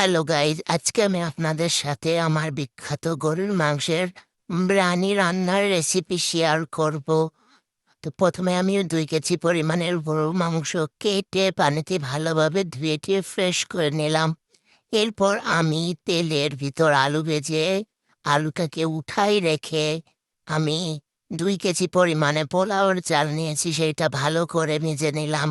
Hello guys, আজকে আমি আপনাদের সাথে আমার বিখ্যাত গরুর মাংসের বিরিয়ানি রান্নার রেসিপি শেয়ার করব। তো প্রথমে আমি 2 কেজি পরিমাণের গরুর মাংস কেটে পানিতে ভালোভাবে ধুয়ে টুয়ে ফ্রেশ করে নিলাম। এরপর আমি তেলের ভিতর আলু ভেজে আলুটাকে উঠাই রেখে আমি 2 কেজি পরিমাণে পোলাওর চাল নিয়েছি, সেটা ভালো করে ভেজে নিলাম।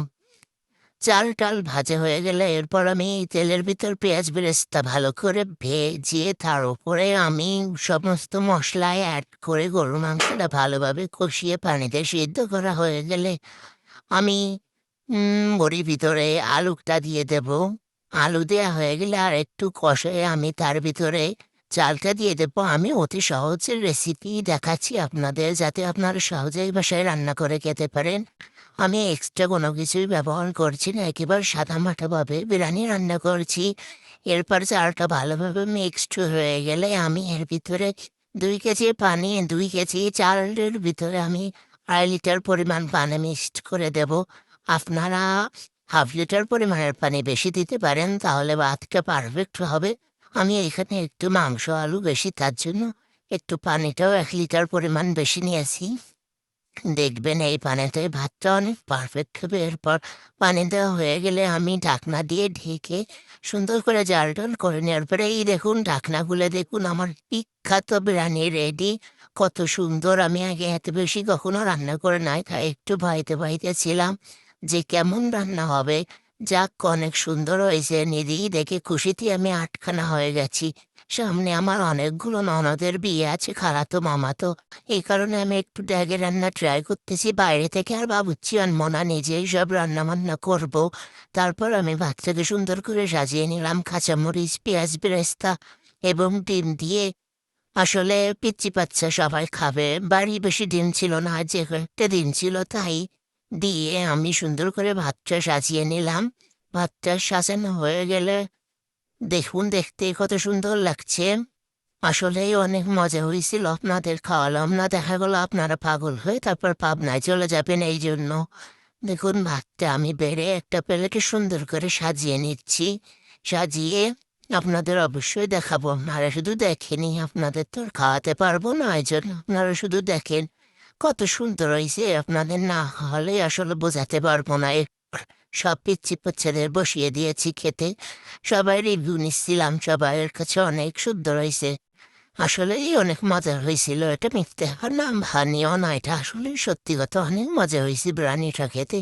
চাল টাল ভাজা হয়ে গেলে এরপর আমি তেলের ভিতর পেঁয়াজ বেরেস্তা ভালো করে ভেজে তার উপরে আমি সমস্ত মশলা অ্যাড করে গরুর মাংসটা ভালোভাবে কষিয়ে পানিতে সিদ্ধ করা হয়ে গেলে আমি ওরই ভিতরে আলুটা দিয়ে দেব। আলু দেওয়া হয়ে গেলে আর একটু কষায় আমি তার ভিতরে চালটা দিয়ে দেবো। আমি অতি সহজের রেসিপি দেখাচ্ছি আপনাদের, যাতে আপনারা সহজেই বাসায় রান্না করে খেতে পারেন। আমি এক্সট্রা কোনো কিছুই ব্যবহার করছি না, একেবারে সাদামাটাভাবে বিরিয়ানি রান্না করছি। এরপর চালটা ভালোভাবে মিক্সড হয়ে গেলে আমি এর ভিতরে 2 কেজি পানি, 2 কেজি চালের ভিতরে আমি 2.5 লিটার পরিমাণ পানি মিক্সড করে দেব। আপনারা 1/2 লিটার পরিমাণের পানি বেশি দিতে পারেন, তাহলে ভাতটা পারফেক্ট হবে। আমি এখানে একটু মাংস আলু বেশি, তার জন্য একটু পানিটাও 1 লিটার পরিমাণ বেশি নিয়েছি। দেখবেন এই পানিতে ভাতটা অনেক পারফেক্ট হবে। এরপর পানি দেওয়া হয়ে গেলে আমি ঢাকনা দিয়ে ঢেকে সুন্দর করে জাল টাল করে নেওয়ার পরে এই দেখুন, ঢাকনা খুলে দেখুন আমার বিখ্যাত বিরিয়ানি রেডি। কত সুন্দর! আমি আগে এত বেশি কখনো রান্না করে নাই, তাই একটু ভয়তে ছিলাম যে কেমন রান্না হবে। যাক, অনেক সুন্দর হয়েছে। নিজেই দেখে খুশিতে আমি আটখানা হয়ে গেছি। সামনে আমার অনেকগুলো ননদের বিয়ে আছে, খালাতো মামাতো। এই কারণে আমি একটু ড্যাগে রান্না ট্রাই করতেছি বাইরে থেকে, আর ভাবছি আনবো না, নিজেই সব রান্না-বান্না করব। তারপর আমি ভাতটাকে সুন্দর করে সাজিয়ে নিলাম কাঁচামরিচ, পেঁয়াজ বেরেস্তা এবং ডিম দিয়ে। আসলে পিচ্চি বাচ্চা সবাই খাবে, বাড়ি বেশি ডিম ছিল না, যে কয়েকটা ডিম ছিল তাই দিয়ে আমি সুন্দর করে ভাতটা সাজিয়ে নিলাম। ভাতটা সাজানো হয়ে গেলে দেখুন, দেখতে কত সুন্দর লাগছে। আসলেই অনেক মজা হয়েছিল, আপনাদের খাওয়ালাম না, দেখা গেল আপনারা পাগল হয়ে তারপর পাবনায় চলে যাবেন। এই জন্য দেখুন, ভাতটা আমি বেড়ে একটা প্লেটে সুন্দর করে সাজিয়ে নিচ্ছি। সাজিয়ে আপনাদের অবশ্যই দেখাবো। আপনারা শুধু দেখেনি, আপনাদের তো আর খাওয়াতে পারবো না, এই জন্য আপনারা শুধু দেখেন কত সুন্দর হয়েছে। আপনাদের না খাওয়ালে আসলে বোঝাতে পারবো না। সব পিচ্ছি বাচ্চাদের বসিয়ে দিয়েছি খেতে। সবাই রিভিউ নিচ্ছিলাম, সবাইয়ের কাছে অনেক সুন্দর হয়েছে। আসলেই অনেক মজা হয়েছিল। এটা মিথ্যে আর নাম ভানিও না, এটা আসলে সত্যি কথা, অনেক মজা হয়েছে বিরিয়ানিটা খেতে।